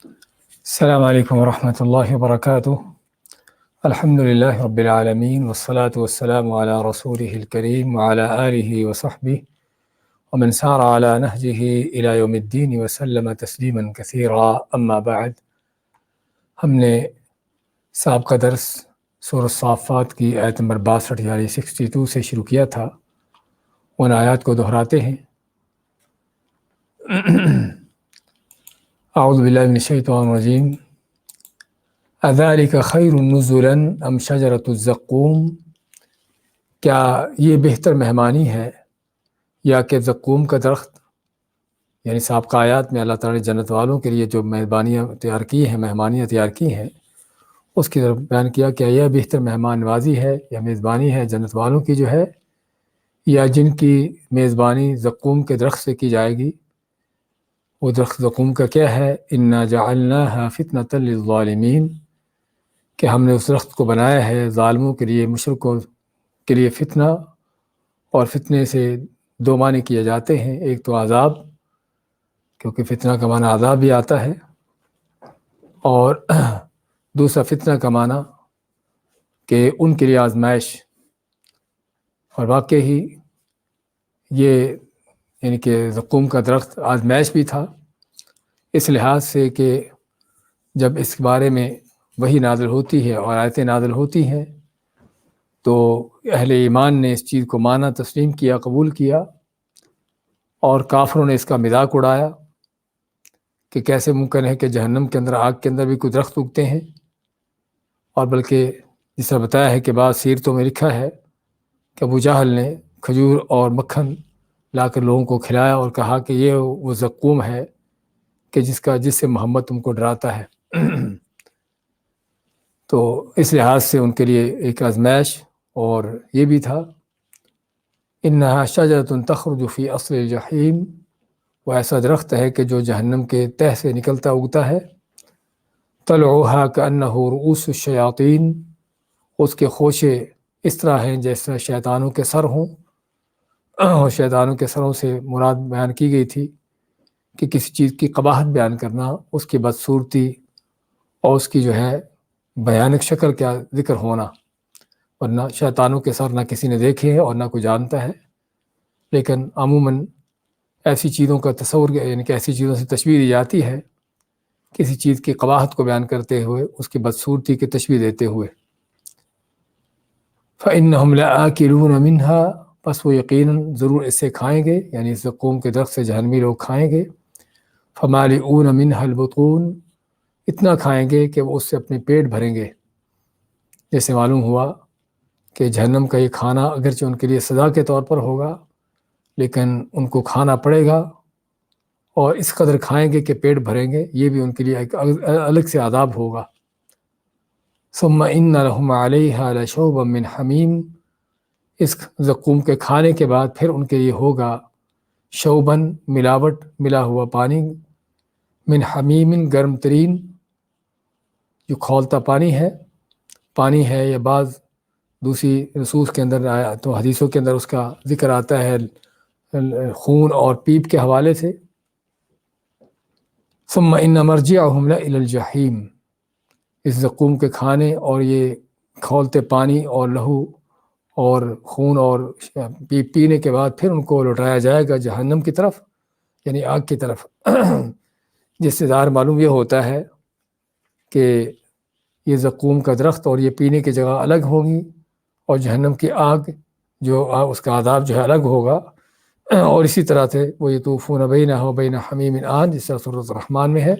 السلام علیکم ورحمۃ اللہ وبرکاتہ۔ الحمد للہ رب العالمین والصلاة والسلام علی رسولہ الکریم وعلی آلہ وصحبہ ومن سار علی نہجہ الی یوم الدین وسلم تسلیما کثیرا، اما بعد۔ ہم نے سابقہ درس سورۃ الصافات کی آیت نمبر 62 یعنی 62 سے شروع کیا تھا، ان آیات کو دہراتے ہیں۔ اعوذ باللہ من الشیطان الرجیم، اذالک خیر نزلا ام شجرۃ الزقوم، کیا یہ بہتر مہمانی ہے یا کہ زقوم کا درخت؟ یعنی سابقہ آیات میں اللہ تعالیٰ نے جنت والوں کے لیے جو میزبانیاں تیار کی ہیں، مہمانیاں تیار کی ہیں، اس کی طرف بیان کیا کہ یہ بہتر مہمان نوازی ہے یا میزبانی ہے جنت والوں کی جو ہے، یا جن کی میزبانی زقوم کے درخت سے کی جائے گی۔ وہ درخت زقوم کا کیا ہے؟ انا جعلناها فتنة للظالمین، کہ ہم نے اس درخت کو بنایا ہے ظالموں کے لیے، مشرکوں کے لیے فتنہ، اور فتنے سے دو معنی کیے جاتے ہیں، ایک تو عذاب، کیونکہ فتنہ کا معنی عذاب بھی آتا ہے، اور دوسرا فتنہ کا معنی کہ ان کے لیے آزمائش۔ اور واقعی ہی یہ یعنی کہ زقوم کا درخت آزمائش بھی تھا، اس لحاظ سے کہ جب اس کے بارے میں وحی نازل ہوتی ہے اور آیتیں نازل ہوتی ہیں تو اہل ایمان نے اس چیز کو مانا، تسلیم کیا، قبول کیا، اور کافروں نے اس کا مذاق اڑایا کہ کیسے ممکن ہے کہ جہنم کے اندر، آگ کے اندر بھی کوئی درخت اگتے ہیں۔ اور بلکہ جس طرح بتایا ہے کہ بعض سیرتوں میں لکھا ہے کہ ابو جہل نے کھجور اور مکھن لا کر لوگوں کو کھلایا اور کہا کہ یہ وہ زقوم ہے کہ جس سے محمد تم کو ڈراتا ہے۔ تو اس لحاظ سے ان کے لیے ایک آزمائش اور یہ بھی تھا۔ انہا شجرۃ تخرج فی اصل الجحیم، وہ ایسا درخت ہے کہ جو جہنم کے تہ سے نکلتا اگتا ہے۔ طلعھا کانہ رؤوس الشیاطین، اس کے خوشے اس طرح ہیں جیسے شیطانوں کے سر ہوں، اور شیطانوں کے سروں سے مراد بیان کی گئی تھی کہ کسی چیز کی قباحت بیان کرنا، اس کی بدصورتی اور اس کی جو ہے بیانک شکل کا ذکر ہونا، ورنہ شیطانوں کے سر نہ کسی نے دیکھے ہیں اور نہ کوئی جانتا ہے، لیکن عموماً ایسی چیزوں کا تصور یعنی کہ ایسی چیزوں سے تشبیہ دی جاتی ہے کسی چیز کی قباحت کو بیان کرتے ہوئے، اس کی بدصورتی کی تشبیہ دیتے ہوئے۔ فإنہم لآکلون منہا، پس وہ یقیناً ضرور اس سے کھائیں گے، یعنی اس زقوم کے درخت سے جہنمی لوگ کھائیں گے۔ فمالئون منہا البطون، اتنا کھائیں گے کہ وہ اس سے اپنے پیٹ بھریں گے۔ جیسے معلوم ہوا کہ جہنم کا یہ کھانا اگرچہ ان کے لیے سزا کے طور پر ہوگا، لیکن ان کو کھانا پڑے گا، اور اس قدر کھائیں گے کہ پیٹ بھریں گے، یہ بھی ان کے لیے ایک الگ سے عذاب ہوگا۔ ثم ان لهم علیہا لشوبا من حمیم، اس زقوم کے کھانے کے بعد پھر ان کے لیے ہوگا شوبن، ملاوٹ، ملا ہوا پانی، من حمیم، گرم ترین، جو کھولتا پانی ہے، یا بعض دوسری نصوص کے اندر آیا تو حدیثوں کے اندر اس کا ذکر آتا ہے خون اور پیپ کے حوالے سے۔ ثم ان مرجعهم لإلی الجحیم، اس زقوم کے کھانے اور یہ کھولتے پانی اور لہو اور خون اور پینے کے بعد پھر ان کو لوٹایا جائے گا جہنم کی طرف، یعنی آگ کی طرف۔ جس سے ظاہر معلوم یہ ہوتا ہے کہ یہ زقوم کا درخت اور یہ پینے کی جگہ الگ ہوگی، اور جہنم کی آگ جو اس کا عذاب جو ہے الگ ہوگا۔ اور اسی طرح سے وہ یطوفون بینہ وبین حمیم آن، جس طرح سورۃ الرحمن میں ہے۔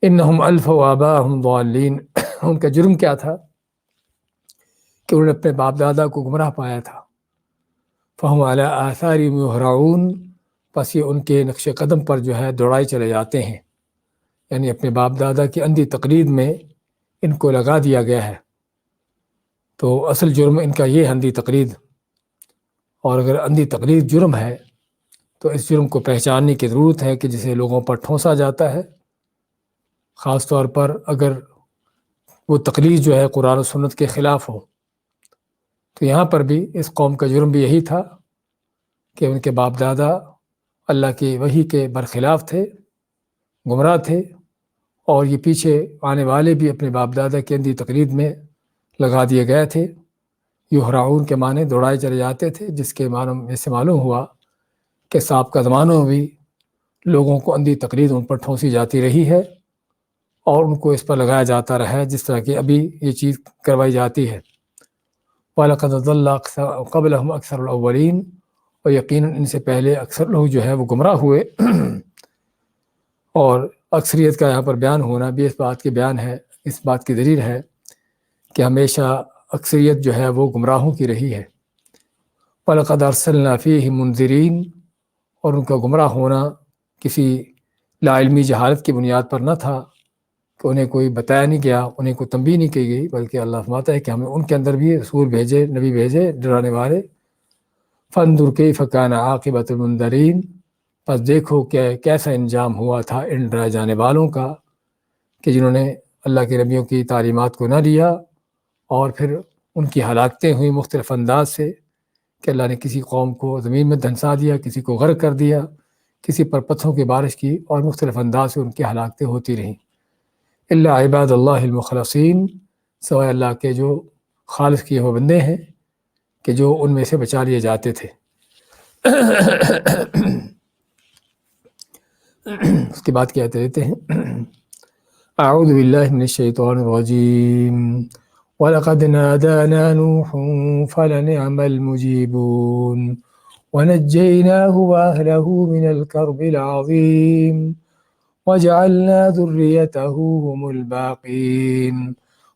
انہم الفوا آباءہم ضالین، ان کا جرم کیا تھا کہ انہوں نے اپنے باپ دادا کو گمراہ پایا تھا۔ فہم علی آثارہم یہرعون، پس یہ ان کے نقش قدم پر جو ہے دوڑائے چلے جاتے ہیں، یعنی اپنے باپ دادا کی اندھی تقلید میں ان کو لگا دیا گیا ہے۔ تو اصل جرم ان کا یہ اندھی تقلید، اور اگر اندھی تقلید جرم ہے تو اس جرم کو پہچاننے کی ضرورت ہے کہ جسے لوگوں پر ٹھونسا جاتا ہے، خاص طور پر اگر وہ تقلید جو ہے قرآن و سنت کے خلاف ہو۔ تو یہاں پر بھی اس قوم کا جرم بھی یہی تھا کہ ان کے باپ دادا اللہ کی وحی کے برخلاف تھے، گمراہ تھے، اور یہ پیچھے آنے والے بھی اپنے باپ دادا کی اندھی تقلید میں لگا دیے گئے تھے۔ یحرعون کے معنی دوڑائے چلے جاتے تھے، جس کے معنی سے معلوم ہوا کہ سابقہ زمانوں میں بھی لوگوں کو اندھی تقلید ان پر ٹھونسی جاتی رہی ہے اور ان کو اس پر لگایا جاتا رہا ہے، جس طرح کہ ابھی یہ چیز کروائی جاتی ہے۔ وَلَقَدْ ضَلَّ قَبْلَهُمْ أَكْثَرُ الْأَوَّلِينَ، اور یقیناً ان سے پہلے اکثر لوگ جو ہے وہ گمراہ ہوئے۔ اور اکثریت کا یہاں پر بیان ہونا بھی اس بات کی بیان ہے، اس بات کی دلیل ہے کہ ہمیشہ اکثریت جو ہے وہ گمراہوں کی رہی ہے۔ وَلَقَدْ أَرْسَلْنَا فِيهِمْ مُنذِرِينَ، اور ان کا گمراہ ہونا کسی لا علمی جہالت کی بنیاد پر نہ تھا کہ انہیں کوئی بتایا نہیں گیا، انہیں کوئی تنبیہ نہیں کی گئی، بلکہ اللہ فرماتا ہے کہ ہم نے ان کے اندر بھی رسول بھیجے، نبی بھیجے ڈرانے والے۔ فَانظُرْ كَيْفَ كَانَ عَاقِبَةُ الْمُنذَرِينَ، پس دیکھو کہ کیسا انجام ہوا تھا ان ڈرائے جانے والوں کا کہ جنہوں نے اللہ کے نبیوں کی تعلیمات کو نہ لیا، اور پھر ان کی ہلاکتیں ہوئیں مختلف انداز سے، کہ اللہ نے کسی قوم کو زمین میں دھنسا دیا، کسی کو غرق کر دیا، کسی پر پتھروں کی بارش کی، اور مختلف انداز سے ان کی ہلاکتیں ہوتی رہیں۔ الا عباد اللہ المخلصین، سوائے اللہ کے جو خالص کیے ہوئے بندے ہیں کہ جو ان میں سے بچا لیے جاتے تھے۔ اس کی بات کہتے رہتے ہیں، اعوذ باللہ من الشیطان الرجیم، وَلَقَدْ نَادَانَا نُوحٌ فَلَنِعْمَ الْمُجِيبُونَ وَنَجَّيْنَاهُ وَأَهْلَهُ مِنَ الْكَرْبِ الْعَظِيمِ وَجَعَلْنَا ذُرِّيَّتَهُ هُمُ الْبَاقِينَ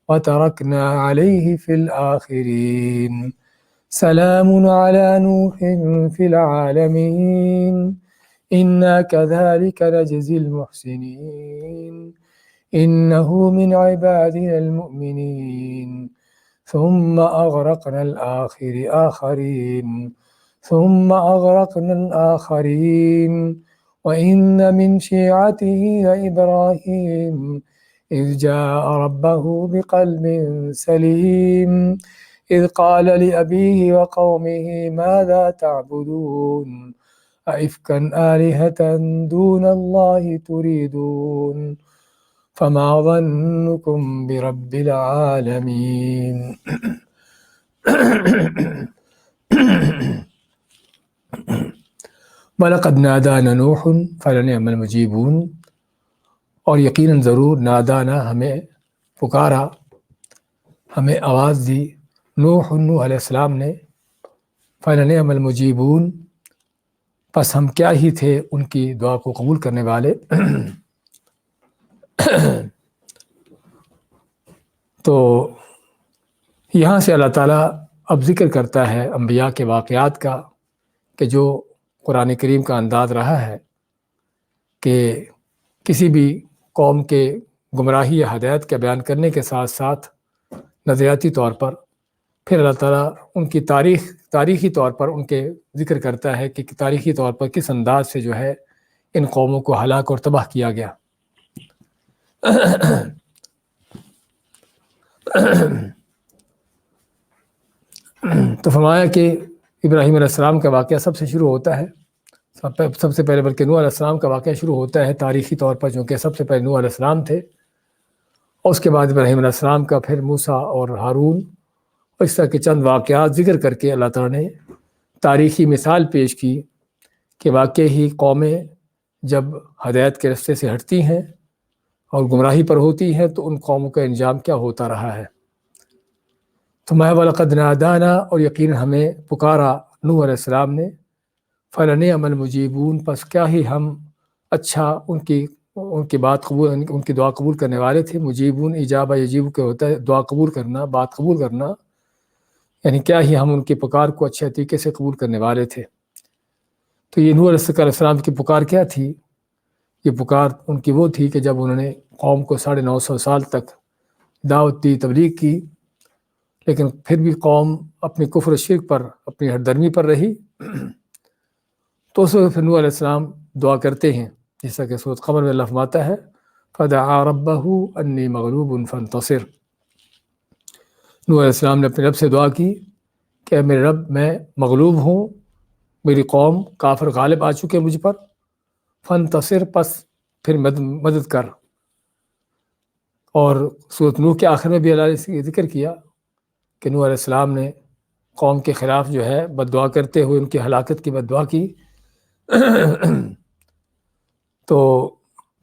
وَتَرَكْنَا عَلَيْهِ فِي الْآخِرِينَ سَلَامٌ عَلَى نُوحٍ فِي الْعَالَمِينَ إِنَّا كَذَلِكَ نَجْزِي الْمُحْسِنِينَ إِنَّهُ مِنْ عِبَادِنَا الْمُؤْمِنِينَ ثُمَّ أَغْرَقْنَا الْآخَرِينَ ثُمَّ أَغْرَقْنَا الْآخَرِينَ وَإِنَّ مِنْ شِيعَتِهِ لَإِبْرَاهِيمَ إِذْ جَاءَ رَبَّهُ بِقَلْبٍ سَلِيمٍ إِذْ قَالَ لِأَبِيهِ وَقَوْمِهِ مَاذَا تَعْبُدُونَ أَئِفْكًا آلِهَةً دُونَ اللَّهِ تُرِيدُونَ فَمَا ظَنُّكُمْ بِرَبِّ الْعَالَمِينَ۔ وَلَقَدْ نَادَانَا نُوحٌ فَلَنِعْمَ الْمُجِيبُونَ، اور یقیناً ضرور نادانا ہمیں پکارا، ہمیں آواز دی، نوح علیہ السلام نے، فَلَنِعْمَ الْمُجِيبُونَ، پس ہم کیا ہی تھے ان کی دعا کو قبول کرنے والے۔ تو یہاں سے اللہ تعالیٰ اب ذکر کرتا ہے انبیاء کے واقعات کا، کہ جو قرآن کریم کا انداز رہا ہے کہ کسی بھی قوم کے گمراہی یا ہدایت کا بیان کرنے کے ساتھ ساتھ نظریاتی طور پر پھر اللہ تعالیٰ ان کی تاریخی طور پر ان کے ذکر کرتا ہے کہ تاریخی طور پر کس انداز سے جو ہے ان قوموں کو ہلاک اور تباہ کیا گیا۔ تو فرمایا کہ ابراہیم علیہ السلام کا واقعہ سب سے شروع ہوتا ہے، سب سے پہلے بلکہ نوح علیہ السلام کا واقعہ شروع ہوتا ہے تاریخی طور پر، چونکہ سب سے پہلے نوح علیہ السلام تھے، اور اس کے بعد ابراہیم علیہ السلام کا، پھر موسیٰ اور ہارون، اور اس طرح کے چند واقعات ذکر کر کے اللہ تعالیٰ نے تاریخی مثال پیش کی کہ واقعی ہی قومیں جب ہدایت کے راستے سے ہٹتی ہیں اور گمراہی پر ہوتی ہیں تو ان قوموں کا انجام کیا ہوتا رہا ہے۔ تو وَلَقَدْ نَادَانَا، اور یقیناً ہمیں پکارا نوح علیہ السلام نے، فَلَنِعْمَ الْمُجِيبُونَ، پس کیا ہی ہم اچھا ان کی بات قبول، ان کی دعا قبول کرنے والے تھے۔ مجیبون اجابہ یجیب کے ہوتا ہے دعا قبول کرنا، بات قبول کرنا، یعنی کیا ہی ہم ان کی پکار کو اچھے طریقے سے قبول کرنے والے تھے۔ تو یہ نوح علیہ السلام کی پکار کیا تھی؟ یہ پکار ان کی وہ تھی کہ جب انہوں نے قوم کو 950 سال تک دعوت دی، تبلیغ کی، لیکن پھر بھی قوم اپنی کفر و شرک پر، اپنی ہٹ درمی پر رہی، تو اس وقت پھر نوح علیہ السلام دعا کرتے ہیں، جیسا کہ سورۃ قمر میں اللہ فرماتا ہے فَدَعَا رَبَّهُ أَنِّي مَغْلُوبٌ فَانتَصِرْ۔ نوح علیہ السلام نے اپنے رب سے دعا کی کہ میرے رب، میں مغلوب ہوں، میری قوم کافر غالب آ چکے مجھ پر، فانتصر، پس پھر مدد کر۔ اور سورۃ نوح کے آخر میں بھی اللہ نے ذکر کیا کہ نوح علیہ السلام نے قوم کے خلاف جو ہے بد دعا کرتے ہوئے ان کی ہلاکت کی بد دعا کی۔ تو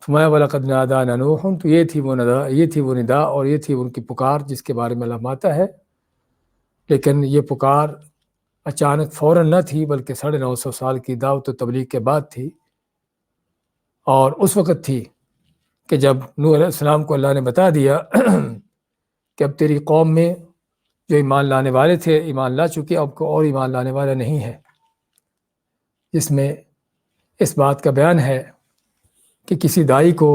فرمایا وَلَقَدْ نَادَانَا نُوحٌ، تو یہ تھی وہ ندا اور یہ تھی ان کی پکار جس کے بارے میں اللہ فرماتا ہے۔ لیکن یہ پکار اچانک فوراً نہ تھی، بلکہ 950 سال کی دعوت و تبلیغ کے بعد تھی، اور اس وقت تھی کہ جب نوح علیہ السلام کو اللہ نے بتا دیا کہ اب تیری قوم میں جو ایمان لانے والے تھے ایمان لا چکے، اب کو اور ایمان لانے والا نہیں ہے، جس میں اس بات کا بیان ہے کہ کسی داعی کو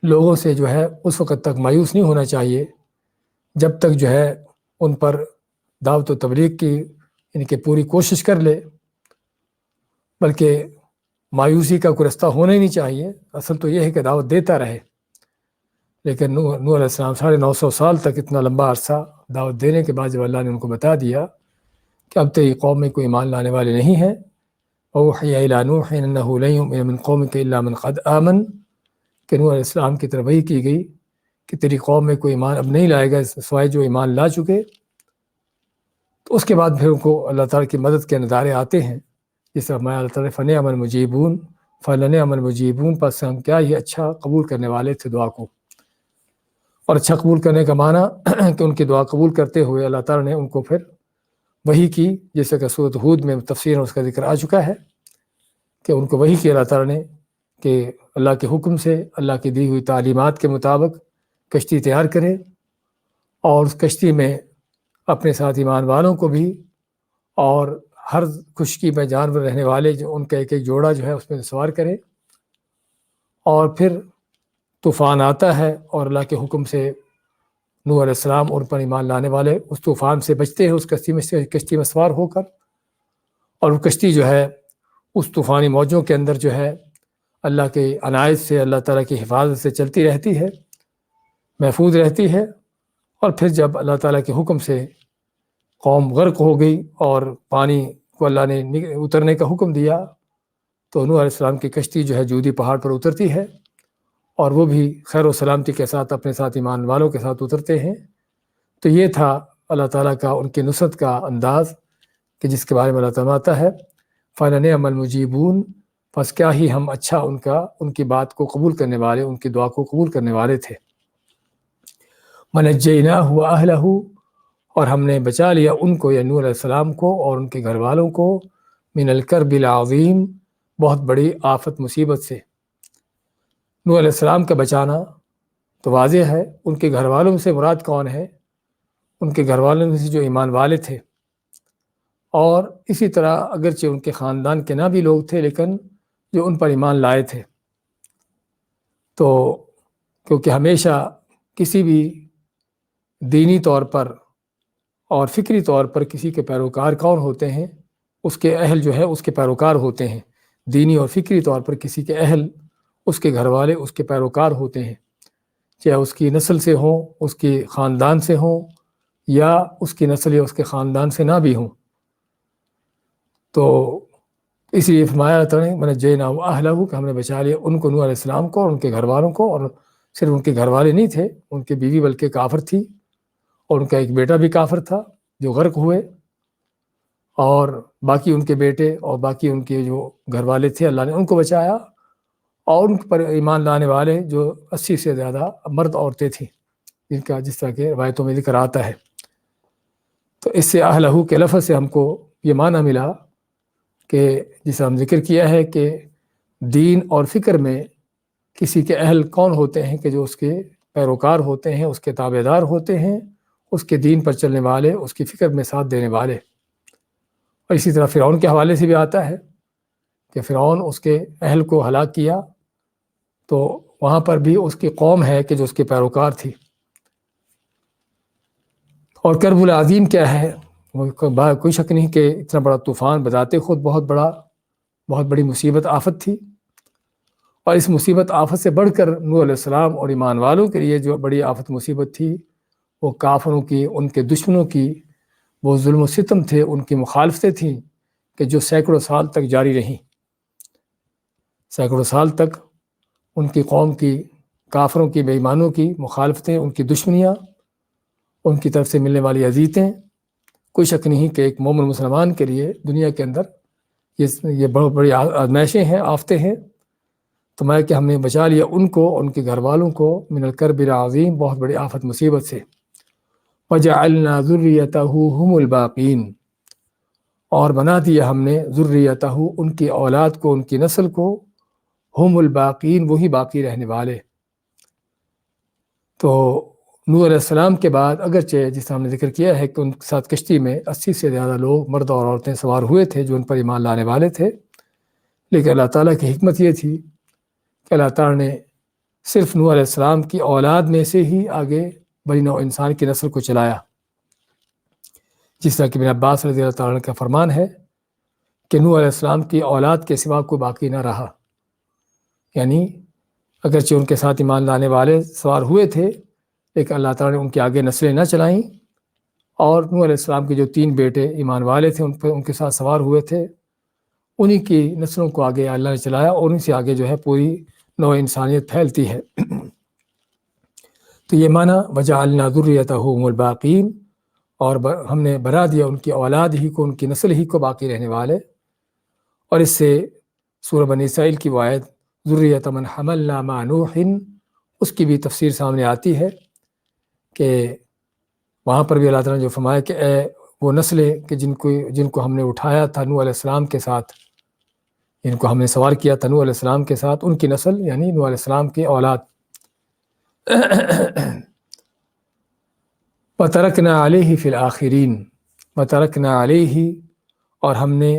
لوگوں سے جو ہے اس وقت تک مایوس نہیں ہونا چاہیے جب تک جو ہے ان پر دعوت و تبلیغ کی ان کی پوری کوشش کر لے، بلکہ مایوسی کا کوئی رستہ ہونا ہی نہیں چاہیے۔ اصل تو یہ ہے کہ دعوت دیتا رہے، لیکن نوح علیہ السلام 950 سال تک اتنا لمبا عرصہ دعوت دینے کے بعد جب اللہ نے ان کو بتا دیا کہ اب تیری قوم میں کوئی ایمان لانے والے نہیں ہیں، وَأُوحِيَ إِلَىٰ نُوحٍ إِنَّهُ لَن يُؤْمِنَ مِن قَوْمِكَ إِلَّا مَن قَدْ آمَنَ، کہ نوح علیہ السلام کی طرف وحی کی گئی کہ تیری قوم میں کوئی ایمان اب نہیں لائے گا سوائے جو ایمان لا چکے۔ تو اس کے بعد پھر ان کو اللہ تعالیٰ کی مدد کے نظارے آتے ہیں، جس طرح میں اللہ تعالیٰ فَنِعْمَ الْمُجِيبُونَ فَلَنِعْمَ الْمُجِيبُونَ، پس ہم کیا ہی اچھا قبول کرنے والے تھے دعا کو۔ اور اچھا قبول کرنے کا معنی کہ ان کی دعا قبول کرتے ہوئے اللہ تعالیٰ نے ان کو پھر وحی کی، جیسے کہ سورۃ ہود میں تفسیر اس کا ذکر آ چکا ہے کہ ان کو وحی کی اللہ تعالیٰ نے کہ اللہ کے حکم سے اللہ کی دی ہوئی تعلیمات کے مطابق کشتی تیار کرے، اور اس کشتی میں اپنے ساتھ ایمان والوں کو بھی اور ہر خشکی میں جانور رہنے والے جو ان کا ایک ایک جوڑا جو ہے اس میں سوار کرے، اور پھر طوفان آتا ہے اور اللہ کے حکم سے نوح علیہ السلام اور پر ایمان لانے والے اس طوفان سے بچتے ہیں، اس کشتی میں سوار ہو کر، اور وہ کشتی جو ہے اس طوفانی موجوں کے اندر جو ہے اللہ کے عنایت سے اللہ تعالیٰ کی حفاظت سے چلتی رہتی ہے، محفوظ رہتی ہے۔ اور پھر جب اللہ تعالیٰ کے حکم سے قوم غرق ہو گئی اور پانی کو اللہ نے اترنے کا حکم دیا، تو نوح علیہ السلام کی کشتی جو ہے جودی پہاڑ پر اترتی ہے، اور وہ بھی خیر و سلامتی کے ساتھ اپنے ساتھ ایمان والوں کے ساتھ اترتے ہیں۔ تو یہ تھا اللہ تعالیٰ کا ان کی نصرت کا انداز کہ جس کے بارے میں اللہ تعالیٰ آتا ہے فَلَنِعْمَ الْمُجِيبُونَ، پس کیا ہی ہم اچھا ان کی بات کو قبول کرنے والے، ان کی دعا کو قبول کرنے والے تھے۔ وَنَجَّيْنَاهُ وَأَهْلَهُ، اور ہم نے بچا لیا ان کو، یا نوح علیہ السلام کو اور ان کے گھر والوں کو، من الکرب العظیم، بہت بڑی آفت مصیبت سے۔ نوح علیہ السلام کا بچانا تو واضح ہے، ان کے گھر والوں سے مراد کون ہے؟ ان کے گھر والوں میں سے جو ایمان والے تھے، اور اسی طرح اگرچہ ان کے خاندان کے نہ بھی لوگ تھے لیکن جو ان پر ایمان لائے تھے۔ تو کیونکہ ہمیشہ کسی بھی دینی طور پر اور فکری طور پر کسی کے پیروکار کون ہوتے ہیں؟ اس کے اہل جو ہے اس کے پیروکار ہوتے ہیں۔ دینی اور فکری طور پر کسی کے اہل، اس کے گھر والے اس کے پیروکار ہوتے ہیں، چاہے اس کی نسل سے ہوں، اس کے خاندان سے ہوں، یا اس کی نسل یا اس کے خاندان سے نہ بھی ہوں۔ تو اس لیے فرمایا تعالیٰ نے وَنَجَّيْنَاهُ وَأَهْلَهُ کہ ہم نے بچا لیا ان کو، نوح علیہ السلام کو اور ان کے گھر والوں کو، اور صرف ان کے گھر والے نہیں تھے، ان کی بیوی بلکہ کافر تھی، اور ان کا ایک بیٹا بھی کافر تھا جو غرق ہوئے، اور باقی ان کے بیٹے اور باقی ان کے جو گھر والے تھے اللہ نے ان کو بچایا، اور ان پر ایمان لانے والے جو 80 سے زیادہ مرد عورتیں تھیں، جن کا جس طرح کے روایتوں میں ذکر آتا ہے۔ تو اس سے اہلہ کے لفظ سے ہم کو یہ معنی ملا کہ جسے ہم ذکر کیا ہے کہ دین اور فکر میں کسی کے اہل کون ہوتے ہیں کہ جو اس کے پیروکار ہوتے ہیں، اس کے تابع دار ہوتے ہیں، اس کے دین پر چلنے والے، اس کی فکر میں ساتھ دینے والے۔ اور اسی طرح فرعون کے حوالے سے بھی آتا ہے کہ فرعون اس کے اہل کو ہلاک کیا، تو وہاں پر بھی اس کی قوم ہے کہ جو اس کے پیروکار تھی۔ اور کرب العظیم کیا ہے؟ کوئی شک نہیں کہ اتنا بڑا طوفان بذات خود بہت بڑی مصیبت آفت تھی، اور اس مصیبت آفت سے بڑھ کر نوح علیہ السلام اور ایمان والوں کے لیے جو بڑی آفت مصیبت تھی وہ کافروں کی، ان کے دشمنوں کی وہ ظلم و ستم تھے، ان کی مخالفتیں تھیں کہ جو سینکڑوں سال تک جاری رہیں۔ سینکڑوں سال تک ان کی قوم کی کافروں کی بے ایمانوں کی مخالفتیں، ان کی دشمنیاں، ان کی طرف سے ملنے والی اذیتیں، کوئی شک نہیں کہ ایک مومن مسلمان کے لیے دنیا کے اندر یہ بہت بڑی آزمائشیں ہیں، آفتیں ہیں۔ تو میں کہ ہم نے بچا لیا ان کو، ان کے گھر والوں کو من الکرب العظیم، بہت بڑی آفت مصیبت سے۔ وجعلنا ذریتہ هم الباقین، اور بنا دیا ہم نے ذریتہ، ان کی اولاد کو، ان کی نسل کو، ہم الباقین، وہی باقی رہنے والے۔ تو نوح علیہ السلام کے بعد اگرچہ جس طرح ہم نے ذکر کیا ہے کہ ان کے ساتھ کشتی میں 80 سے زیادہ لوگ مرد اور عورتیں سوار ہوئے تھے جو ان پر ایمان لانے والے تھے، لیکن اللہ تعالیٰ کی حکمت یہ تھی کہ اللہ تعالیٰ نے صرف نوح علیہ السلام کی اولاد میں سے ہی آگے بنی نوع انسان کی نسل کو چلایا، جس طرح کہ ابن عباس رضی اللہ تعالیٰ عنہ کا فرمان ہے کہ نوح علیہ السلام کی اولاد کے سوا کوئی باقی نہ رہا، یعنی اگرچہ ان کے ساتھ ایمان لانے والے سوار ہوئے تھے لیکن اللہ تعالیٰ نے ان کے آگے نسلیں نہ چلائیں، اور نوح علیہ السلام کے جو 3 بیٹے ایمان والے تھے ان کے ساتھ سوار ہوئے تھے، انہی کی نسلوں کو آگے اللہ نے چلایا، اور انہی سے آگے جو ہے پوری نوع انسانیت پھیلتی ہے۔ تو یہ معنی وجعلنا ذریتہ هم الباقین، اور ہم نے بنا دیا ان کی اولاد ہی کو، ان کی نسل ہی کو باقی رہنے والے۔ اور اس سے سورہ بنی اسرائیل کی وہ آیت ذریۃ من حملنا مع نوح، اس کی بھی تفسیر سامنے آتی ہے کہ وہاں پر بھی اللہ تعالیٰ نے جو فرمایا کہ اے وہ نسلیں کہ جن کو ہم نے اٹھایا تھا نوح علیہ السلام کے ساتھ، جن کو ہم نے سوار کیا تھا نوح علیہ السلام کے ساتھ، ان کی نسل یعنی نوح علیہ السلام کی اولاد۔ وَتَرَكْنَا عَلَيْهِ فِي الْآخِرِينَ، وَتَرَكْنَا عَلَيْهِ، اور ہم نے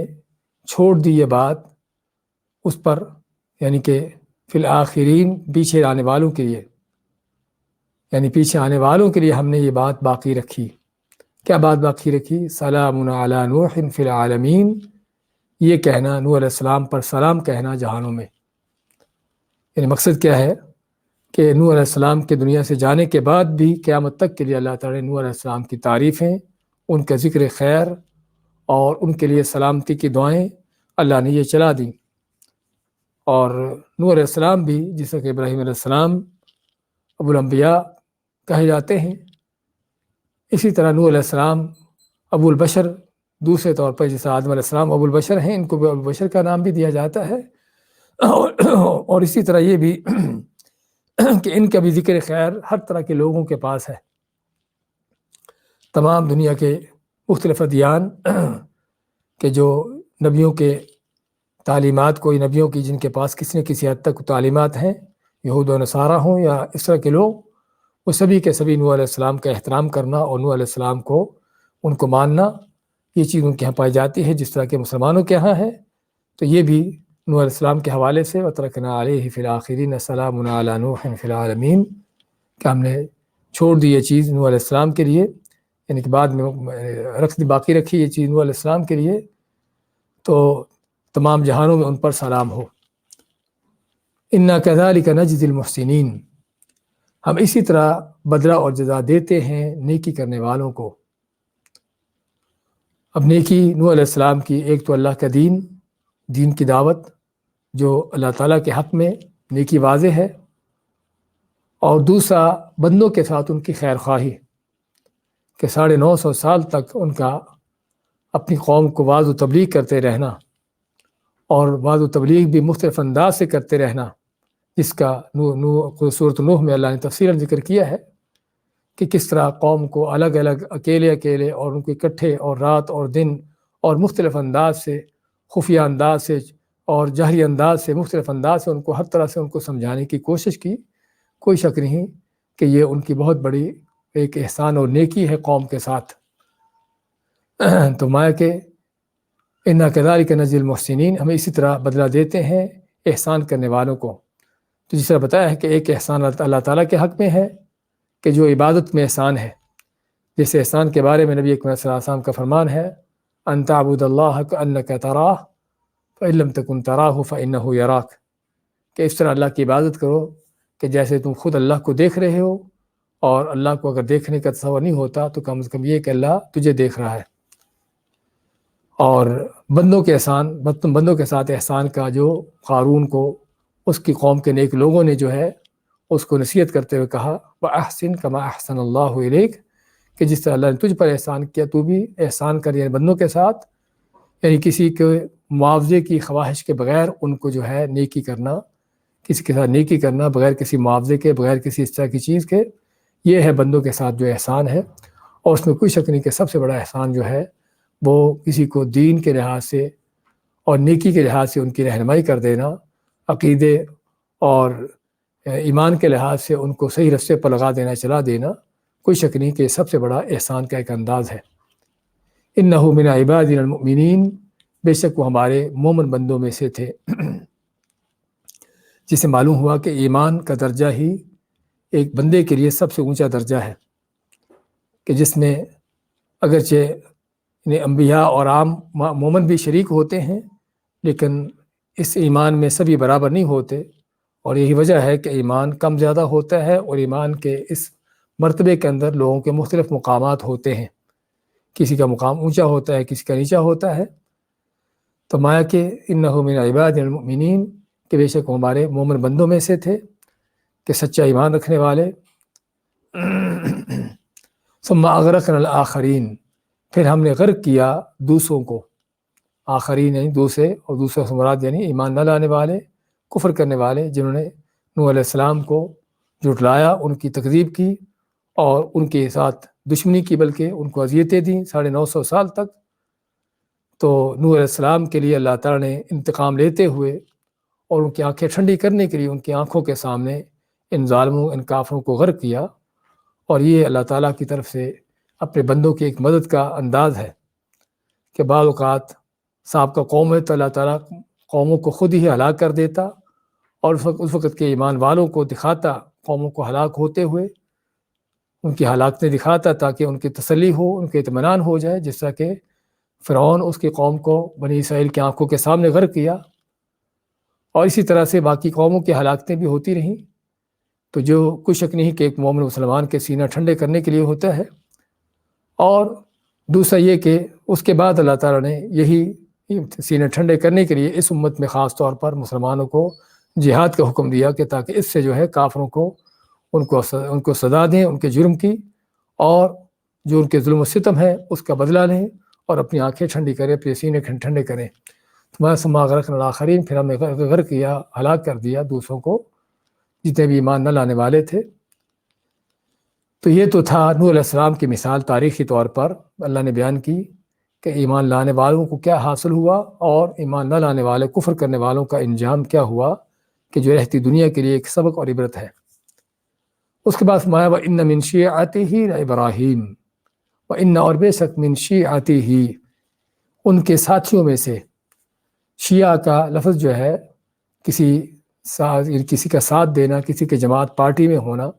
چھوڑ دی یہ بات اس پر، یعنی کہ فی الآخرین، پیچھے آنے والوں کے لیے، یعنی پیچھے آنے والوں کے لیے ہم نے یہ بات باقی رکھی۔ کیا بات باقی رکھی؟ سلام علی نوح فی العالمین، یہ کہنا نوح علیہ السلام پر سلام کہنا جہانوں میں۔ یعنی مقصد کیا ہے کہ نوح علیہ السلام کے دنیا سے جانے کے بعد بھی قیامت تک کے لیے اللہ تعالیٰ نے نوح علیہ السلام کی تعریفیں، ان کا ذکر خیر اور ان کے لیے سلامتی کی دعائیں اللہ نے یہ چلا دیں۔ اور نوح علیہ السلام بھی جس طرح کہ ابراہیم علیہ السلام ابو الانبیاء کہے جاتے ہیں، اسی طرح نوح علیہ السلام ابو البشر، دوسرے طور پر جیسے آدم علیہ السلام ابو البشر ہیں، ان کو بھی ابو البشر کا نام بھی دیا جاتا ہے۔ اور اسی طرح یہ بھی کہ ان کا بھی ذکر خیر ہر طرح کے لوگوں کے پاس ہے، تمام دنیا کے مختلف ادیان کہ جو نبیوں کے تعلیمات، کوئی نبیوں کی جن کے پاس کسی نہ کسی حد تک تعلیمات ہیں، یہود و نصارہ ہوں یا اس طرح کے لوگ، وہ سبھی کے سبھی نوح علیہ السلام کا احترام کرنا اور نوح علیہ السلام کو ان کو ماننا، یہ چیز ان کے یہاں پائی جاتی ہے جس طرح کے مسلمانوں کے یہاں ہے۔ تو یہ بھی نوح علیہ السلام کے حوالے سے وَتَرَكْنَا عَلَيْهِ فِي الْآخِرِينَ سَلَامٌ عَلَى نُوحٍ فِي الْعَالَمِينَ، کہ ہم نے چھوڑ دی یہ چیز نوح علیہ السلام کے لیے، یعنی کہ بعد میں رکھ دی، باقی رکھی یہ چیز نوح علیہ السلام کے لیے، تو تمام جہانوں میں ان پر سلام ہو۔ اِنَّا كَذَلِكَ نَجْزِي الْمُحْسِنِينَ، ہم اسی طرح بدلہ اور جزا دیتے ہیں نیکی کرنے والوں کو۔ اب نیکی نوح علیہ السلام کی ایک تو اللہ کا دین کی دعوت جو اللہ تعالیٰ کے حق میں نیکی واضح ہے، اور دوسرا بندوں کے ساتھ ان کی خیر خواہی کہ 950 سال تک ان کا اپنی قوم کو وعظ و تبلیغ کرتے رہنا، اور وعظ و تبلیغ بھی مختلف انداز سے کرتے رہنا، جس کا سورۃ نوح میں اللہ نے تفصیلاً ذکر کیا ہے کہ کس طرح قوم کو الگ الگ اکیلے اور ان کو اکٹھے اور رات اور دن اور مختلف انداز سے، خفیہ انداز سے اور جہری انداز سے، مختلف انداز سے ان کو ہر طرح سے ان کو سمجھانے کی کوشش کی۔ کوئی شک نہیں کہ یہ ان کی بہت بڑی ایک احسان اور نیکی ہے قوم کے ساتھ۔ تو مایا کہ اِنَّا كَذَلِكَ نَجْزِي الْمُحْسِنِينَ، ہمیں اسی طرح بدلہ دیتے ہیں احسان کرنے والوں کو۔ تو جس طرح بتایا ہے کہ ایک احسان اللہ تعالیٰ کے حق میں ہے کہ جو عبادت میں احسان ہے، جیسے احسان کے بارے میں نبی اکرم صلی اللہ علیہ وسلم کا فرمان ہے أَن تَعْبُدَ اللَّهَ كَأَنَّكَ تَرَاهُ فَإِن لَّمْ تَكُن تَرَاهُ فَإِنَّهُ يَرَاكَ، کہ اس طرح اللہ کی عبادت کرو کہ جیسے تم خود اللہ کو دیکھ رہے ہو، اور اللہ کو اگر دیکھنے کا تصور نہیں ہوتا تو کم از کم یہ کہ اللہ تجھے دیکھ رہا ہے۔ اور بندوں کے ساتھ احسان کا جو قارون کو اس کی قوم کے نیک لوگوں نے جو ہے اس کو نصیحت کرتے ہوئے کہا وَأَحْسِن كَمَا أَحْسَنَ اللَّهُ إِلَيْكَ، کہ جس طرح اللہ نے تجھ پر احسان کیا تو بھی احسان کر، یعنی بندوں کے ساتھ، یعنی کسی کے معاوضے کی خواہش کے بغیر ان کو جو ہے نیکی کرنا، کسی کے ساتھ نیکی کرنا بغیر کسی معاوضے کے، بغیر کسی اس طرح کی چیز کے، یہ ہے بندوں کے ساتھ جو احسان ہے۔ اور اس میں کوئی شک نہیں کہ سب سے بڑا احسان جو ہے وہ کسی کو دین کے لحاظ سے اور نیکی کے لحاظ سے ان کی رہنمائی کر دینا، عقیدے اور ایمان کے لحاظ سے ان کو صحیح رستے پر لگا دینا، چلا دینا، کوئی شک نہیں کہ سب سے بڑا احسان کا ایک انداز ہے۔ انہ من عبادنا المؤمنین، بے شک وہ ہمارے مومن بندوں میں سے تھے، جسے معلوم ہوا کہ ایمان کا درجہ ہی ایک بندے کے لیے سب سے اونچا درجہ ہے، کہ جس میں اگرچہ انبیاء اور عام مومن بھی شریک ہوتے ہیں، لیکن اس ایمان میں سبھی برابر نہیں ہوتے، اور یہی وجہ ہے کہ ایمان کم زیادہ ہوتا ہے، اور ایمان کے اس مرتبے کے اندر لوگوں کے مختلف مقامات ہوتے ہیں، کسی کا مقام اونچا ہوتا ہے، کسی کا نیچا ہوتا ہے۔ تو مایا کہ انہ من عبادنا المؤمنین، کہ بے شک ہمارے مومن بندوں میں سے تھے، کہ سچا ایمان رکھنے والے۔ ثم اغرقنا الآخرین، پھر ہم نے غرق کیا دوسروں کو، آخرین یعنی دوسرے، اور دوسروں سے مراد یعنی ایمان نہ لانے والے، کفر کرنے والے، جنہوں نے نوح علیہ السلام کو جھٹلایا، ان کی تکذیب کی اور ان کے ساتھ دشمنی کی، بلکہ ان کو اذیتیں دیں 950 سال تک۔ تو نوح علیہ السلام کے لیے اللہ تعالیٰ نے انتقام لیتے ہوئے اور ان کی آنکھیں ٹھنڈی کرنے کے لیے ان کی آنکھوں کے سامنے ان ظالموں، ان کافروں کو غرق کیا، اور یہ اللہ تعالیٰ کی طرف سے اپنے بندوں کی ایک مدد کا انداز ہے، کہ بعض اوقات سابقہ قوم ہے تو اللہ تعالیٰ قوموں کو خود ہی ہلاک کر دیتا، اور اس وقت کے ایمان والوں کو دکھاتا قوموں کو ہلاک ہوتے ہوئے، ان کی ہلاکتیں دکھاتا تاکہ ان کی تسلی ہو، ان کے اطمینان ہو جائے، جس طرح کہ فرعون اس کی قوم کو بنی اسرائیل کی آنکھوں کے سامنے غرق کیا، اور اسی طرح سے باقی قوموں کی ہلاکتیں بھی ہوتی رہیں۔ تو جو کوئی شک نہیں کہ ایک مومن مسلمان کے سینہ ٹھنڈے کرنے کے لیے ہوتا ہے، اور دوسرا یہ کہ اس کے بعد اللہ تعالیٰ نے یہی سینہ ٹھنڈے کرنے کے لیے اس امت میں خاص طور پر مسلمانوں کو جہاد کا حکم دیا، کہ تاکہ اس سے جو ہے کافروں کو ان کو سزا دیں ان کے جرم کی، اور جو ان کے ظلم و ستم ہے اس کا بدلہ لیں، اور اپنی آنکھیں ٹھنڈی کریں، اپنے سینے ٹھنڈے کریں۔ ثم اغرقنا الآخرین، پھر ہم نے غرق کیا، ہلاک کر دیا دوسروں کو، جتنے بھی ایمان نہ لانے والے تھے۔ تو یہ تو تھا نوح علیہ السلام کی مثال، تاریخی طور پر اللہ نے بیان کی کہ ایمان لانے والوں کو کیا حاصل ہوا، اور ایمان نہ لانے والے کفر کرنے والوں کا انجام کیا ہوا، کہ جو رہتی دنیا کے لیے ایک سبق اور عبرت ہے۔ اس کے بعد فرمایا وَإِنَّ مِن شِيعَتِهِ لَإِبْرَاهِيمَ، وَإِنَّ، اور بے شک، من شیعتہ، ان کے ساتھیوں میں سے۔ شیعہ کا لفظ جو ہے کسی کا ساتھ دینا، کسی کے جماعت پارٹی میں ہونا،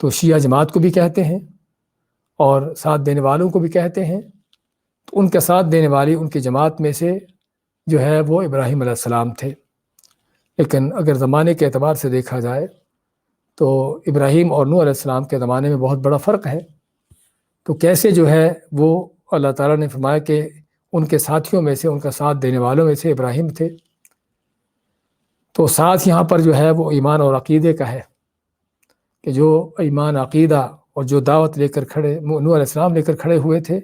تو شیعہ جماعت کو بھی کہتے ہیں اور ساتھ دینے والوں کو بھی کہتے ہیں۔ تو ان کا ساتھ دینے والی ان کی جماعت میں سے جو ہے وہ ابراہیم علیہ السلام تھے۔ لیکن اگر زمانے کے اعتبار سے دیکھا جائے تو ابراہیم اور نوح علیہ السلام کے زمانے میں بہت بڑا فرق ہے۔ تو کیسے جو ہے وہ اللہ تعالیٰ نے فرمایا کہ ان کے ساتھیوں میں سے، ان کا ساتھ دینے والوں میں سے ابراہیم تھے، تو ساتھ یہاں پر جو ہے وہ ایمان اور عقیدے کا ہے، کہ جو ایمان، عقیدہ اور جو دعوت لے کر کھڑے نوح علیہ السلام لے کر کھڑے ہوئے تھے،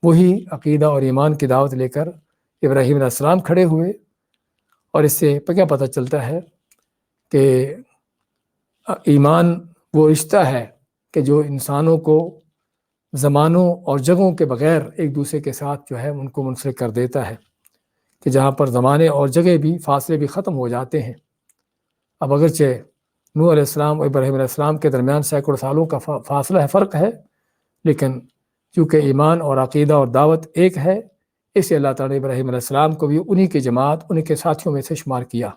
وہی عقیدہ اور ایمان کی دعوت لے کر ابراہیم علیہ السلام کھڑے ہوئے۔ اور اس سے کیا پتہ چلتا ہے کہ ایمان وہ رشتہ ہے کہ جو انسانوں کو زمانوں اور جگہوں کے بغیر ایک دوسرے کے ساتھ جو ہے ان کو منسلک کر دیتا ہے، کہ جہاں پر زمانے اور جگہ بھی، فاصلے بھی ختم ہو جاتے ہیں۔ اب اگرچہ نوح علیہ السلام اور ابراہیم علیہ السلام کے درمیان سینکڑوں سالوں کا فاصلہ ہے، فرق ہے، لیکن چونکہ ایمان اور عقیدہ اور دعوت ایک ہے، اس لیے اللہ تعالیٰ نے ابراہیم علیہ السلام کو بھی انہی کی جماعت، انہی کے ساتھیوں میں سے شمار کیا۔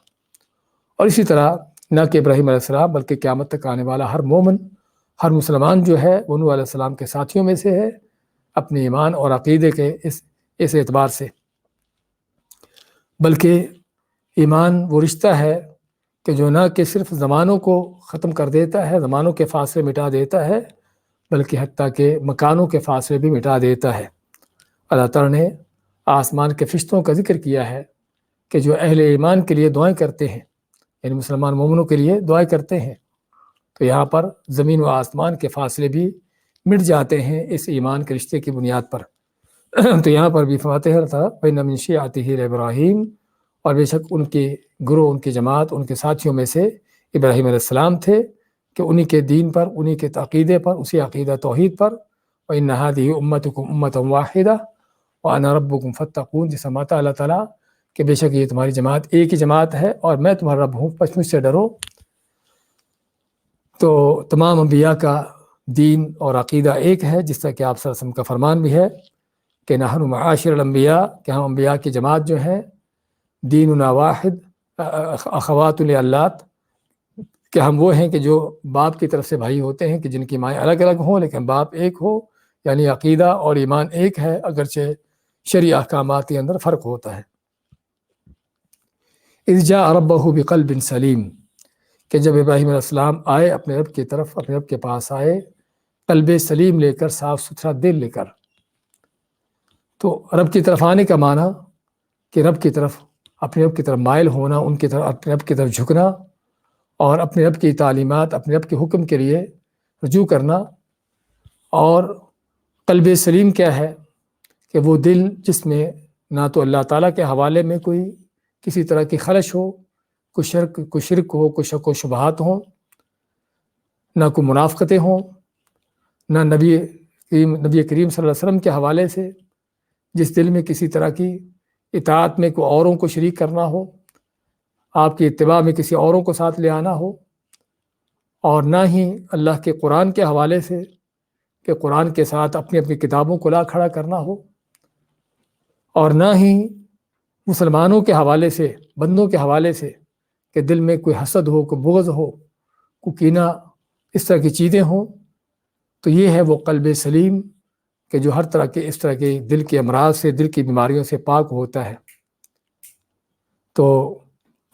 اور اسی طرح نہ کہ ابراہیم علیہ السلام بلکہ قیامت تک آنے والا ہر مومن، ہر مسلمان جو ہے وہ نوح علیہ السلام کے ساتھیوں میں سے ہے، اپنے ایمان اور عقیدے کے اس اعتبار سے۔ بلکہ ایمان وہ رشتہ ہے کہ جو نہ کہ صرف زمانوں کو ختم کر دیتا ہے، زمانوں کے فاصلے مٹا دیتا ہے، بلکہ حتیٰ کہ مکانوں کے فاصلے بھی مٹا دیتا ہے۔ اللہ تعالیٰ نے آسمان کے فرشتوں کا ذکر کیا ہے کہ جو اہل ایمان کے لیے دعائیں کرتے ہیں، یعنی مسلمان مومنوں کے لیے دعائیں کرتے ہیں، تو یہاں پر زمین و آسمان کے فاصلے بھی مٹ جاتے ہیں اس ایمان کے رشتے کی بنیاد پر۔ تو یہاں پر بھی فاتح تھا بین من شیعتہ ابراہیم، اور بے شک ان کے گروہ، ان کی جماعت، ان کے ساتھیوں میں سے ابراہیم علیہ السلام تھے، کہ انہی کے دین پر، انہی کے عقیدے پر، اسی عقیدہ توحید پر۔ وَإِنَّ هَٰذِهِ أُمَّتُكُمْ أُمَّةً وَاحِدَةً وَأَنَا رَبُّكُمْ فَاتَّقُونِ، جس ماتا اللہ تعالیٰ کہ بے شک یہ تمہاری جماعت ایک ہی جماعت ہے اور میں تمہارا رب ہوں، پس مجھ سے ڈرو۔ تو تمام انبیاء کا دین اور عقیدہ ایک ہے، جس طرح کہ آپ صلی اللہ علیہ وسلم کا فرمان بھی ہے کہ نحن معاشر الانبیاء، کہ ہم انبیاء کی جماعت جو ہے، دیننا واحد اخوات لعلات، کہ ہم وہ ہیں کہ جو باپ کی طرف سے بھائی ہوتے ہیں، کہ جن کی مائیں الگ الگ ہوں لیکن باپ ایک ہو، یعنی عقیدہ اور ایمان ایک ہے، اگرچہ شرعی احکامات کے اندر فرق ہوتا ہے۔ اذ جاء ربہ بقلب سلیم، کہ جب ابراہیم علیہ السلام آئے اپنے رب کی طرف، اپنے رب کے پاس آئے قلب سلیم لے کر، صاف ستھرا دل لے کر۔ تو رب کی طرف آنے کا معنی کہ رب کی طرف، اپنے رب کی طرف مائل ہونا، ان کی طرف، اپنے رب کی طرف جھکنا، اور اپنے رب کی تعلیمات، اپنے رب کے حکم کے لیے رجوع کرنا۔ اور قلب سلیم کیا ہے؟ کہ وہ دل جس میں نہ تو اللہ تعالیٰ کے حوالے میں کوئی کسی طرح کی خلش ہو، کوئی شرک ہو، کوئی شک و شبہات ہوں، نہ کوئی منافقتیں ہوں، نہ نبی کریم صلی اللہ علیہ وسلم کے حوالے سے جس دل میں کسی طرح کی اطاعت میں کوئی اوروں کو شریک کرنا ہو، آپ کی اتباع میں کسی اوروں کو ساتھ لے آنا ہو، اور نہ ہی اللہ کے قرآن کے حوالے سے کہ قرآن کے ساتھ اپنی اپنی کتابوں کو لا کھڑا کرنا ہو، اور نہ ہی مسلمانوں کے حوالے سے، بندوں کے حوالے سے کہ دل میں کوئی حسد ہو، کوئی بغض ہو، کوئی کینہ، اس طرح کی چیزیں ہوں۔ تو یہ ہے وہ قلب سلیم کہ جو ہر طرح کے اس طرح کے دل کے امراض سے، دل کی بیماریوں سے پاک ہوتا ہے۔ تو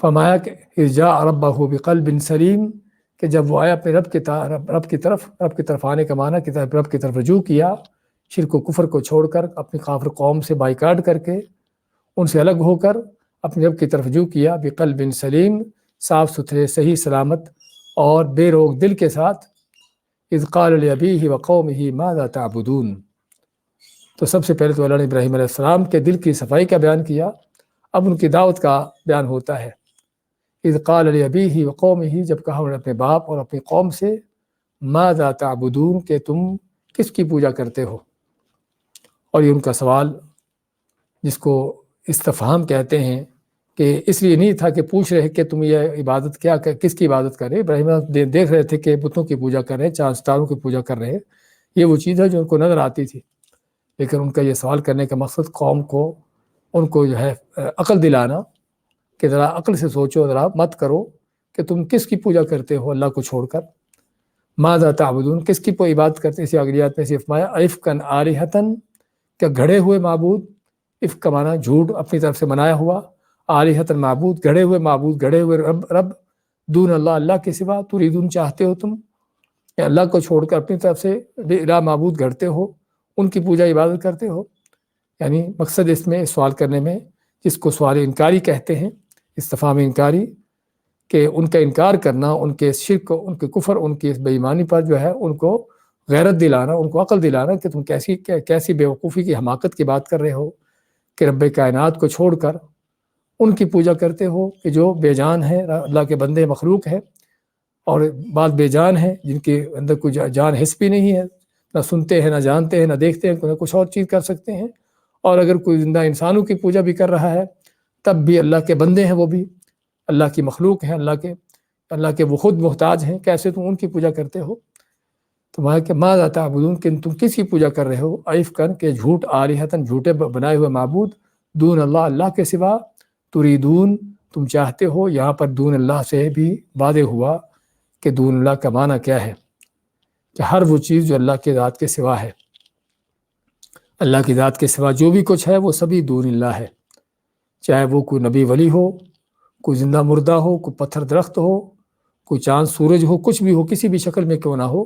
فرمایا کہ اذ جاء ربہ بقلب سلیم، کہ جب وہ آیا اپنے رب کی طرف آنے کا معنی کہ رب کی طرف رجوع کیا، شرک و کفر کو چھوڑ کر، اپنی کافر قوم سے بائیکاٹ کر کے، ان سے الگ ہو کر اپنے رب کی طرف رجوع کیا، بقلب سلیم، صاف ستھرے، صحیح سلامت اور بے روک دل کے ساتھ۔ اذ قال لأبیہ وقومہ ماذا تعبدون، تو سب سے پہلے تو اللہ نے ابراہیم علیہ السلام کے دل کی صفائی کا بیان کیا، اب ان کی دعوت کا بیان ہوتا ہے۔ اذ قال لأبیہ وقومہ، جب کہا انہوں نے اپنے باپ اور اپنی قوم سے، ماذا تعبدون، کہ تم کس کی پوجا کرتے ہو۔ اور یہ ان کا سوال جس کو استفہام کہتے ہیں، کہ اس لیے نہیں تھا کہ پوچھ رہے کہ تم یہ عبادت کیا، کس کی عبادت کر رہے۔ ابراہیم دیکھ رہے تھے کہ بتوں کی پوجا کر رہے ہیں، چاند ستاروں کی پوجا کر رہے ہیں، یہ وہ چیز ہے جو ان کو نظر آتی تھی، لیکن ان کا یہ سوال کرنے کا مقصد قوم کو، ان کو جو ہے عقل دلانا کہ ذرا عقل سے سوچو، ذرا مت کرو کہ تم کس کی پوجا کرتے ہو اللہ کو چھوڑ کر۔ ماذا تعبدون، کس کی عبادت کرتے ہیں۔ اسی اگلیات میں سے فرمایا افکن آلہتن، کہ گھڑے ہوئے معبود، افک کا معنی جھوٹ اپنی طرف سے بنایا ہوا، آلہتن معبود، گھڑے ہوئے معبود، گھڑے ہوئے رب، دون اللہ، اللہ کے سوا، تریدون چاہتے ہو تم، یا اللہ کو چھوڑ کر اپنی طرف سے الہ معبود گھڑتے ہو، ان کی پوجا عبادت کرتے ہو۔ یعنی مقصد اس میں، سوال کرنے میں، جس کو سوال انکاری کہتے ہیں، استفہام انکاری، کہ ان کا انکار کرنا، ان کے شرک، ان کے کفر، ان کی اس بے ایمانی پر جو ہے ان کو غیرت دلانا، ان کو عقل دلانا کہ تم کیسی بیوقوفی کی، حماقت کی بات کر رہے ہو کہ رب کائنات کو چھوڑ کر ان کی پوجا کرتے ہو کہ جو بے جان ہے، اللہ کے بندے مخلوق ہے، اور بعض بے جان ہیں جن کے اندر کوئی جان حس بھی نہیں ہے، نہ سنتے ہیں، نہ جانتے ہیں، نہ دیکھتے ہیں، نہ کچھ اور چیز کر سکتے ہیں۔ اور اگر کوئی زندہ انسانوں کی پوجا بھی کر رہا ہے تب بھی اللہ کے بندے ہیں، وہ بھی اللہ کی مخلوق ہیں، اللہ کے وہ خود محتاج ہیں، کیسے تم ان کی پوجا کرتے ہو۔ تو وہاں کہ ماذا تعبدون، کہ تم کس کی پوجا کر رہے ہو، افکن، کہ جھوٹ، آلہتن، جھوٹے بنائے ہوئے معبود، دون اللہ، اللہ کے سوا، تریدون، تم چاہتے ہو۔ یہاں پر دون اللہ سے بھی واضح ہوا کہ دون اللہ کا معنی کیا ہے، کہ ہر وہ چیز جو اللہ کے ذات کے سوا ہے، اللہ کی ذات کے سوا جو بھی کچھ ہے وہ سبھی دون اللہ ہے، چاہے وہ کوئی نبی ولی ہو، کوئی زندہ مردہ ہو، کوئی پتھر درخت ہو، کوئی چاند سورج ہو، کچھ بھی ہو، کسی بھی شکل میں کیوں نہ ہو،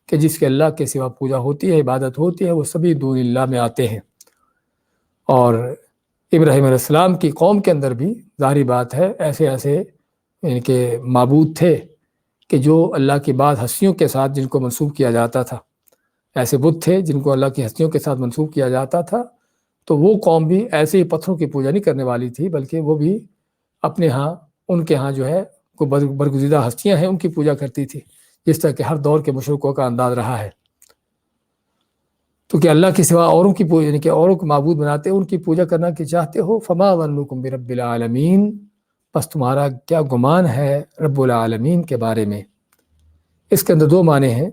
کہ جس کے اللہ کے سوا پوجا ہوتی ہے، عبادت ہوتی ہے، وہ سبھی دون اللہ میں آتے ہیں۔ اور ابراہیم علیہ السلام کی قوم کے اندر بھی ظاہری بات ہے ایسے ایسے ان کے معبود تھے کہ جو اللہ کی بعض ہستیوں کے ساتھ جن کو منسوب کیا جاتا تھا، ایسے بت تھے جن کو اللہ کی ہستیوں کے ساتھ منسوب کیا جاتا تھا، تو وہ قوم بھی ایسے ہی پتھروں کی پوجا نہیں کرنے والی تھی، بلکہ وہ بھی اپنے ہاں ان کے ہاں جو ہے کوئی برگزیدہ ہستیاں ہیں ان کی پوجا کرتی تھی، جس طرح کہ ہر دور کے مشرکوں کا انداز رہا ہے۔ تو کہ اللہ کے سوا اوروں کی پوجا یعنی کہ اوروں کو معبود بناتے ان کی پوجا کرنا کہ چاہتے ہو، فما ظنکم برب العالمین، بس تمہارا کیا گمان ہے رب العالمین کے بارے میں۔ اس کے اندر دو معنی ہیں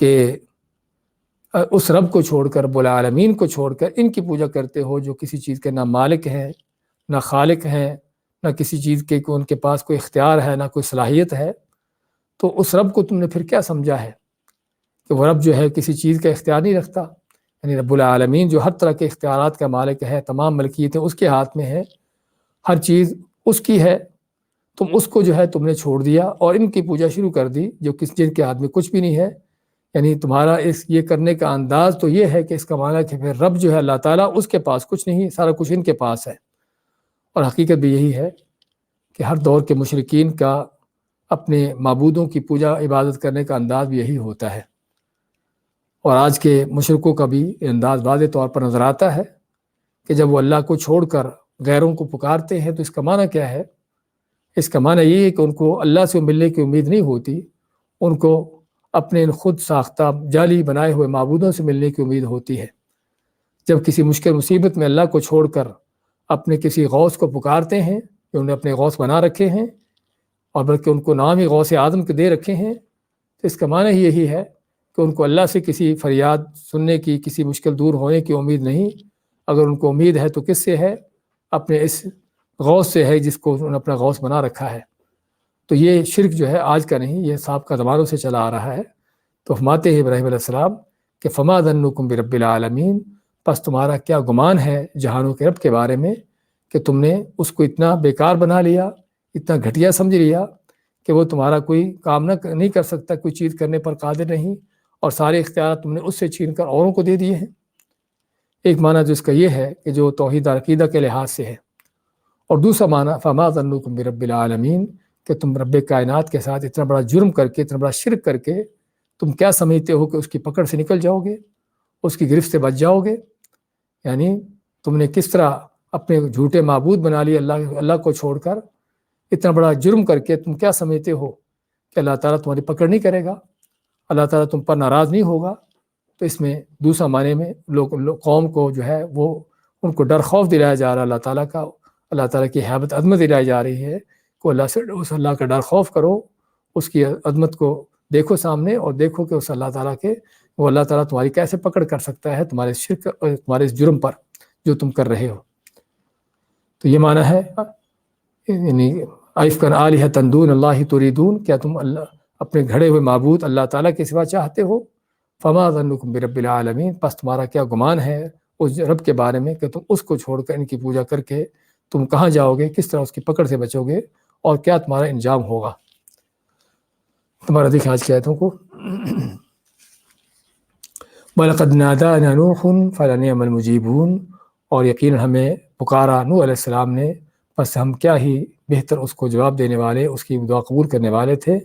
کہ اس رب کو چھوڑ کر، رب العالمین کو چھوڑ کر ان کی پوجا کرتے ہو جو کسی چیز کے نہ مالک ہیں نہ خالق ہیں، نہ کسی چیز کے ان کے پاس کوئی اختیار ہے نہ کوئی صلاحیت ہے، تو اس رب کو تم نے پھر کیا سمجھا ہے کہ وہ رب جو ہے کسی چیز کا اختیار نہیں رکھتا؟ یعنی رب العالمین جو ہر طرح کے اختیارات کا مالک ہے، تمام ملکیتیں اس کے ہاتھ میں ہے، ہر چیز اس کی ہے، تم اس کو جو ہے تم نے چھوڑ دیا اور ان کی پوجا شروع کر دی جو جن کے ہاتھ میں کچھ بھی نہیں ہے۔ یعنی تمہارا یہ کرنے کا انداز تو یہ ہے کہ اس کا معنی کہ پھر رب جو ہے اللہ تعالیٰ اس کے پاس کچھ نہیں، سارا کچھ ان کے پاس ہے۔ اور حقیقت بھی یہی ہے کہ ہر دور کے مشرکین کا اپنے معبودوں کی پوجا عبادت کرنے کا انداز بھی یہی ہوتا ہے، اور آج کے مشرکوں کا بھی انداز واضح طور پر نظر آتا ہے کہ جب وہ اللہ کو چھوڑ کر غیروں کو پکارتے ہیں تو اس کا معنی کیا ہے؟ اس کا معنی یہ ہے کہ ان کو اللہ سے ملنے کی امید نہیں ہوتی، ان کو اپنے خود ساختہ جعلی بنائے ہوئے معبودوں سے ملنے کی امید ہوتی ہے۔ جب کسی مشکل مصیبت میں اللہ کو چھوڑ کر اپنے کسی غوث کو پکارتے ہیں جو انہوں نے اپنے غوث بنا رکھے ہیں، اور بلکہ ان کو نام ہی غوث اعظم کے دے رکھے ہیں، تو اس کا معنی ہی یہی ہے کہ ان کو اللہ سے کسی فریاد سننے کی، کسی مشکل دور ہونے کی امید نہیں۔ اگر ان کو امید ہے تو کس سے ہے؟ اپنے اس غوث سے ہے جس کو انہوں نے اپنا غوث بنا رکھا ہے۔ تو یہ شرک جو ہے آج کا نہیں، یہ سابقہ زمانوں سے چلا آ رہا ہے۔ تو فرماتے ہیں ابراہیم علیہ السلام کہ فما ظنکم برب العالمین، پس تمہارا کیا گمان ہے جہانوں کے رب کے بارے میں کہ تم نے اس کو اتنا بیکار بنا لیا، اتنا گھٹیا سمجھ لیا کہ وہ تمہارا کوئی کام نہیں کر سکتا، کوئی چیز کرنے پر قادر نہیں، اور سارے اختیارات تم نے اس سے چھین کر اوروں کو دے دیے ہیں۔ ایک معنی جو اس کا یہ ہے کہ جو توحید عقیدہ کے لحاظ سے ہے، اور دوسرا معنی فما ظنکم برب العالمین کہ تم رب کائنات کے ساتھ اتنا بڑا جرم کر کے، اتنا بڑا شرک کر کے تم کیا سمجھتے ہو کہ اس کی پکڑ سے نکل جاؤ گے، اس کی گرفت سے بچ جاؤ گے؟ یعنی تم نے کس طرح اپنے جھوٹے معبود بنا لیے اللہ کو چھوڑ کر، اتنا بڑا جرم کر کے تم کیا سمجھتے ہو کہ اللہ تعالیٰ تمہاری پکڑ نہیں کرے گا، اللہ تعالیٰ تم پر ناراض نہیں ہوگا؟ تو اس میں دوسرا معنی میں قوم کو جو ہے وہ ان کو ڈر خوف دلایا جا رہا ہے اللہ تعالیٰ کا، اللہ تعالیٰ کی ہیبت عظمت دلائی جا رہی ہے کہ اللہ سے اس اللہ کا ڈر خوف کرو، اس کی عظمت کو دیکھو سامنے، اور دیکھو کہ اس اللہ تعالیٰ کے وہ اللہ تعالیٰ تمہاری کیسے پکڑ کر سکتا ہے تمہارے شرک اور تمہارے اس جرم پر جو تم کر رہے ہو۔ تو یہ معنی ہے یعنی ایفکن آلہۃ دون اللہ تریدون، کیا تم اللہ اپنے گھڑے ہوئے معبود اللہ تعالیٰ کے سوا چاہتے ہو؟ فما ظنکم برب العالمین، پس تمہارا کیا گمان ہے اس رب کے بارے میں کہ تم اس کو چھوڑ کر ان کی پوجا کر کے تم کہاں جاؤ گے، کس طرح اس کی پکڑ سے بچو گے، اور کیا تمہارا انجام ہوگا؟ تمہارا دیکھیں آج کی آیتوں کو۔ وَلَقَدْ نَادَانَا نُوحٌ فَلَنِعْمَ الْمُجِيبُونَ، اور یقیناً ہمیں پکارا نوح علیہ السلام نے، بس ہم کیا ہی بہتر اس کو جواب دینے والے، اس کی دعا قبول کرنے والے تھے۔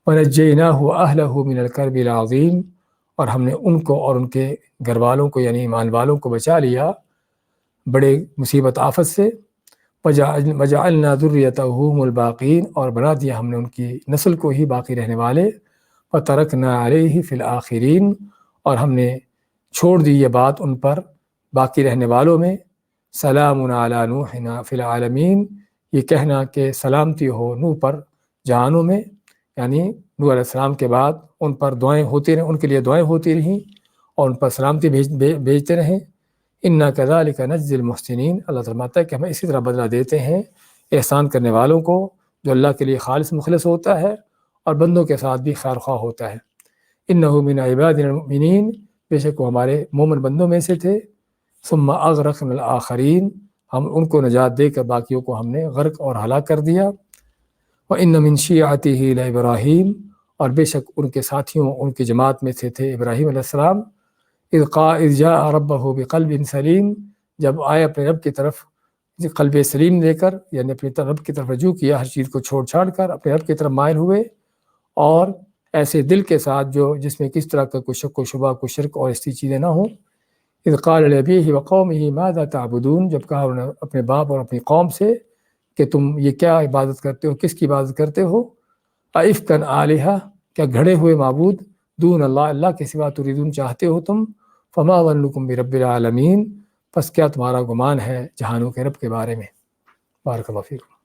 وَنَجَّيْنَاهُ وَأَهْلَهُ مِنَ الْكَرْبِ الْعَظِيمِ، اور ہم نے ان کو اور ان کے گھر والوں کو یعنی ایمان والوں کو بچا لیا بڑے مصیبت آفت سے۔ وَجَعَلْنَا ذُرِّيَّتَهُ هُمُ الْبَاقِينَ، اور بنا دیا ہم نے ان کی نسل کو ہی باقی رہنے والے۔ وَتَرَكْنَا عَلَيْهِ فِي الْآخِرِينَ، اور ہم نے چھوڑ دی یہ بات ان پر باقی رہنے والوں میں۔ سلام علی نوح فی العالمین، یہ کہنا کہ سلامتی ہو نوح پر جہانوں میں، یعنی نوح علیہ السلام کے بعد ان پر دعائیں ہوتی رہیں، ان کے لیے دعائیں ہوتی رہیں اور ان پر سلامتی بھیجتے رہیں۔ انا کذالک نجزی المحسنین، اللہ فرماتا ہے کہ ہم اسی طرح بدلہ دیتے ہیں احسان کرنے والوں کو، جو اللہ کے لیے خالص مخلص ہوتا ہے اور بندوں کے ساتھ بھی خیر خواہ ہوتا ہے۔ انہ من عبادنا المؤمنین، بے شک وہ ہمارے مومن بندوں میں سے تھے۔ ثم اغرقنا الاخرین، ہم ان کو نجات دے کر باقیوں کو ہم نے غرق اور ہلاک کر دیا۔ وان من شیعته لابراہیم، اور بے شک ان کے ساتھیوں، ان کی جماعت میں سے تھے ابراہیم علیہ السلام۔ اذ جاء ربہ بقلب سلیم، جب آئے اپنے رب کی طرف قلب سلیم لے کر، یعنی اپنے رب کی طرف رجوع کیا، ہر چیز کو چھوڑ چھاڑ کر اپنے رب کی طرف مائل ہوئے، اور ایسے دل کے ساتھ جس میں کس طرح کا کوئی شک و شبہ، کوئی شرک اور ایسی چیزیں نہ ہوں۔ اذ قال لأبیہ وقومہ ماذا تعبدون، جب کہا انہوں نے اپنے باپ اور اپنی قوم سے کہ تم یہ کیا عبادت کرتے ہو، کس کی عبادت کرتے ہو؟ ائفکا آلہہ، کیا گھڑے ہوئے معبود، دون اللہ، اللہ کے سوا تریدون، چاہتے ہو تم؟ فما ظنکم برب العالمین، پس کیا تمہارا گمان ہے جہانوں کے رب کے بارے میں؟ بارک اللہ فیکم۔